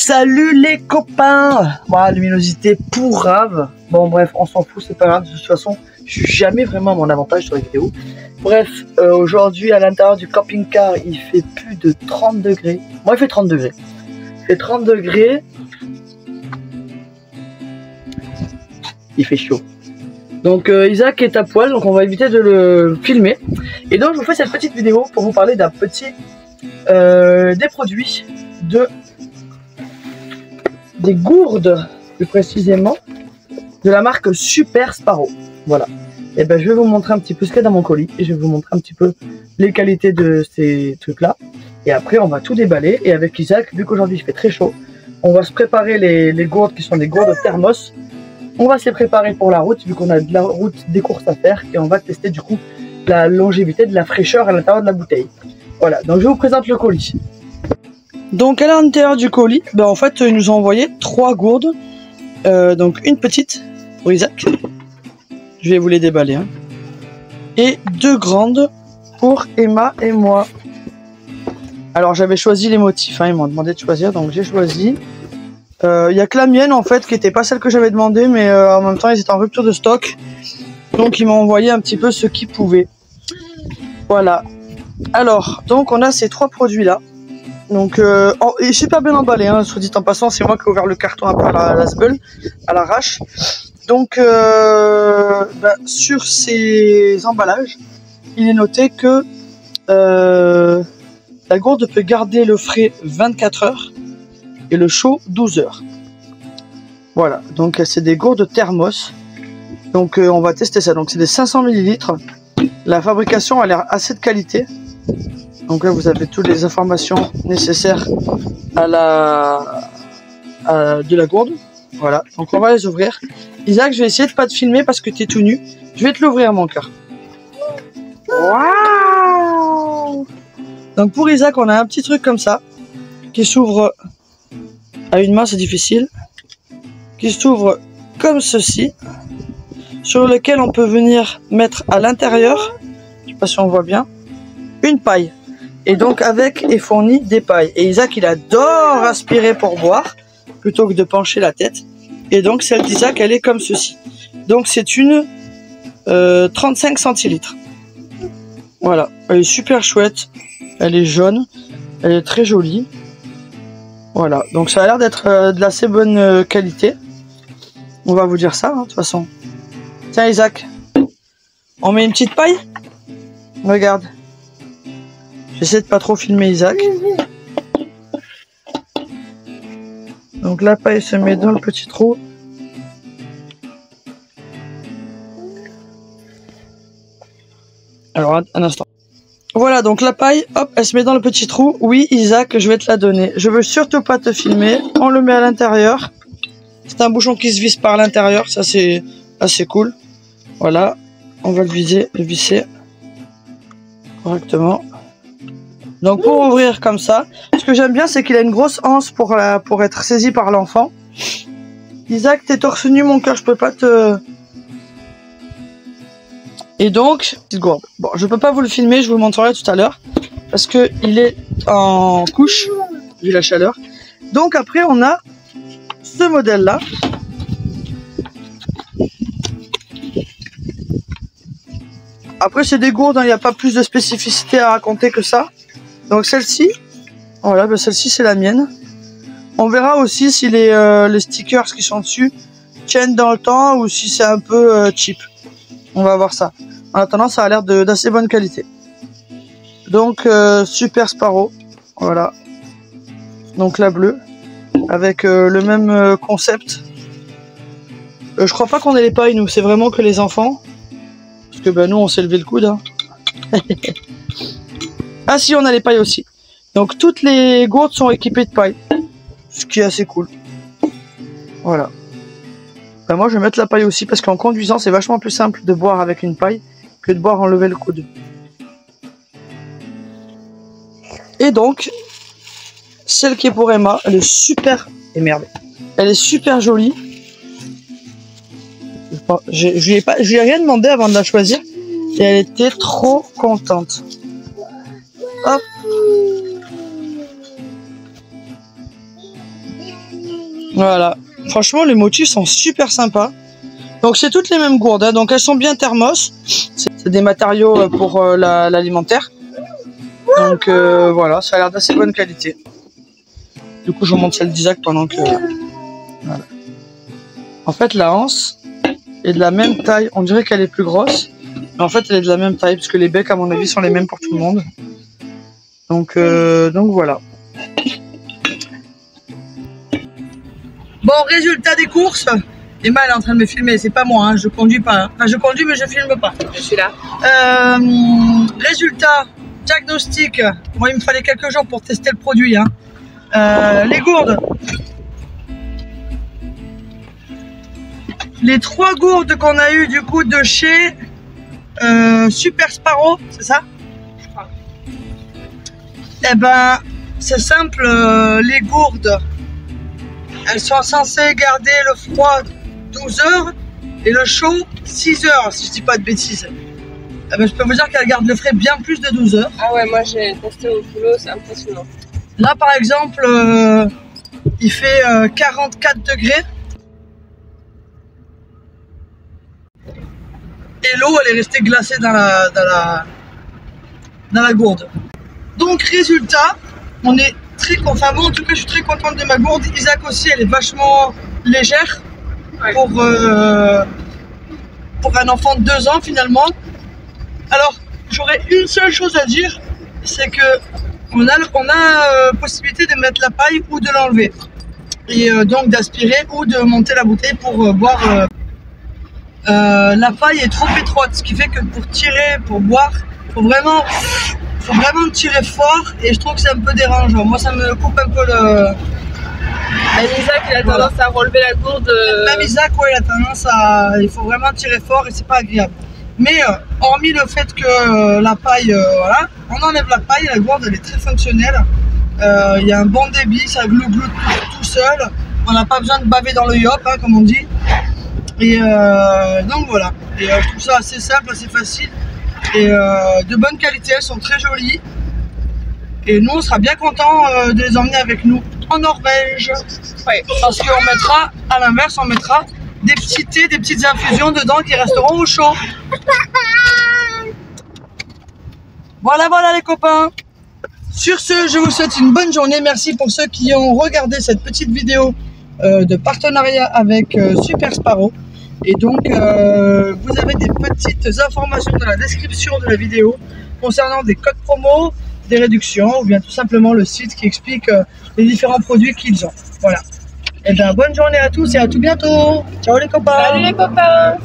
Salut les copains. Voilà, luminosité pourrave. Bon bref, on s'en fout, c'est pas grave. De toute façon, je suis jamais vraiment à mon avantage sur les vidéos. Bref, aujourd'hui à l'intérieur du camping-car, il fait plus de 30 degrés. Moi, il fait 30 degrés. Il fait 30 degrés. Il fait chaud. Donc Isaac est à poil, donc on va éviter de le filmer. Et donc je vous fais cette petite vidéo pour vous parler d'un petit des produits des gourdes, plus précisément, de la marque Super Sparrow. Voilà. Et ben je vais vous montrer un petit peu ce qu'il y a dans mon colis et je vais vous montrer un petit peu les qualités de ces trucs-là. Et après on va tout déballer et avec Isaac, vu qu'aujourd'hui il fait très chaud, on va se préparer les gourdes qui sont des gourdes thermos. On va se les préparer pour la route, vu qu'on a de la route des courses à faire, et on va tester du coup la longévité de la fraîcheur à l'intérieur de la bouteille. Voilà, donc je vous présente le colis. Donc à l'intérieur du colis, ben en fait ils nous ont envoyé 3 gourdes, donc une petite pour Isaac, je vais vous les déballer, hein, et 2 grandes pour Emma et moi. Alors j'avais choisi les motifs, hein, ils m'ont demandé de choisir, donc j'ai choisi. Il y a que la mienne en fait qui était pas celle que j'avais demandé, mais en même temps ils étaient en rupture de stock, donc ils m'ont envoyé un petit peu ce qu'ils pouvaient. Voilà. Alors donc on a ces 3 produits là, donc il est super bien emballé, hein, soit dit en passant, c'est moi qui ai ouvert le carton un peu à la sbeul, à l'arrache. Donc sur ces emballages il est noté que la gourde peut garder le frais 24 heures et le chaud 12 heures. Voilà, donc c'est des gourdes thermos. Donc on va tester ça. Donc c'est des 500 ml. La fabrication a l'air assez de qualité. Donc là vous avez toutes les informations nécessaires à de la gourde. Voilà, donc on va les ouvrir. Isaac, je vais essayer de pas te filmer parce que tu es tout nu. Je vais te l'ouvrir mon cœur. Waouh! Donc pour Isaac, on a un petit truc comme ça qui s'ouvre à une main, c'est difficile, qui s'ouvre comme ceci, sur lequel on peut venir mettre à l'intérieur, je sais pas si on voit bien, une paille. Et donc avec est fourni des pailles. Et Isaac, il adore aspirer pour boire, plutôt que de pencher la tête. Et donc celle d'Isaac, elle est comme ceci. Donc c'est une 35 centilitres. Voilà, elle est super chouette, elle est jaune, elle est très jolie. Voilà, donc ça a l'air d'être de l'assez bonne qualité. On va vous dire ça, hein, de toute façon. Tiens Isaac, on met une petite paille. Regarde. J'essaie de pas trop filmer Isaac. Donc la paille se met dans le petit trou. Alors un instant. Voilà, donc la paille, hop, elle se met dans le petit trou. Oui, Isaac, je vais te la donner. Je veux surtout pas te filmer. On le met à l'intérieur. C'est un bouchon qui se visse par l'intérieur. Ça, c'est assez cool. Voilà. On va le visser correctement. Donc, pour ouvrir comme ça, ce que j'aime bien, c'est qu'il a une grosse anse pour être saisi par l'enfant. Isaac, t'es torse nu, mon cœur, je peux pas te... Et donc, petite gourde. Bon, je peux pas vous le filmer, je vous le montrerai tout à l'heure. Parce que il est en couche, vu la chaleur. Donc après, on a ce modèle-là. Après, c'est des gourdes, hein, il n'y a pas plus de spécificité à raconter que ça. Donc celle-ci, voilà, ben celle-ci c'est la mienne. On verra aussi si les stickers qui sont dessus tiennent dans le temps ou si c'est un peu cheap. On va voir ça. En attendant, ça a l'air d'assez bonne qualité. Donc, Super Sparrow. Voilà. Donc, la bleue. Avec le même concept. Je crois pas qu'on ait les pailles, nous. C'est vraiment que les enfants. Parce que ben, nous, on s'est levé le coude. Hein. Ah si, on a les pailles aussi. Donc, toutes les gourdes sont équipées de pailles. Ce qui est assez cool. Voilà. Ben moi je vais mettre la paille aussi parce qu'en conduisant c'est vachement plus simple de boire avec une paille que de boire en lever le coude. Et donc celle qui est pour Emma, elle est super... Et merde. Elle est super jolie. Je lui ai rien demandé avant de la choisir. Et elle était trop contente. Hop. Voilà. Franchement, les motifs sont super sympas. Donc, c'est toutes les mêmes gourdes. Hein. Donc, elles sont bien thermos. C'est des matériaux pour l'alimentaire. Donc, voilà, ça a l'air d'assez bonne qualité. Du coup, je vous montre celle d'Isaac pendant que... Voilà. En fait, la anse est de la même taille. On dirait qu'elle est plus grosse. Mais en fait, elle est de la même taille. Parce que les becs, à mon avis, sont les mêmes pour tout le monde. Donc voilà. Bon, résultat des courses. Emma, elle est en train de me filmer. C'est pas moi, hein. Je conduis pas. Enfin, je conduis, mais je filme pas. Je suis là. Résultat, diagnostic. Moi, il me fallait quelques jours pour tester le produit. Hein. Les gourdes. Les 3 gourdes qu'on a eu du coup de chez Super Sparrow, c'est ça? Je crois. Eh ben, c'est simple, les gourdes, elles sont censées garder le froid 12 heures et le chaud 6 heures, si je dis pas de bêtises. Eh ben, je peux vous dire qu'elles gardent le frais bien plus de 12 heures. Ah ouais, moi j'ai testé au boulot, c'est impressionnant. Là, par exemple, il fait 44 degrés. Et l'eau, elle est restée glacée dans la gourde. Donc, résultat, on est très content. Enfin, moi, en tout cas, je suis très contente de ma gourde. Isaac aussi, elle est vachement légère pour un enfant de 2 ans, finalement. Alors, j'aurais une seule chose à dire, c'est que on a possibilité de mettre la paille ou de l'enlever. Et donc d'aspirer ou de monter la bouteille pour boire. La paille est trop étroite, ce qui fait que pour tirer, pour boire, faut vraiment tirer fort et je trouve que c'est un peu dérangeant. Moi, ça me coupe un peu le... Même Isaac, il a tendance à relever la gourde. Même Isaac, ouais, il a tendance à... Il faut vraiment tirer fort et c'est pas agréable. Mais hormis le fait que la paille, voilà, on enlève la paille, la gourde, elle est très fonctionnelle. Il y a un bon débit, ça glougloute tout seul. On n'a pas besoin de baver dans le yop, hein, comme on dit. Et donc voilà, et je trouve ça assez simple, assez facile et de bonne qualité, elles sont très jolies et nous on sera bien contents de les emmener avec nous en Norvège, ouais, parce qu'on mettra, à l'inverse, on mettra des petits thés, des petites infusions dedans qui resteront au chaud. Voilà les copains. Sur ce, je vous souhaite une bonne journée, merci pour ceux qui ont regardé cette petite vidéo de partenariat avec Super Sparrow. Et donc vous avez des petites informations dans la description de la vidéo concernant des codes promo, des réductions ou bien tout simplement le site qui explique les différents produits qu'ils ont. Voilà. Et bien bonne journée à tous et à tout bientôt. Ciao les copains. Salut les copains.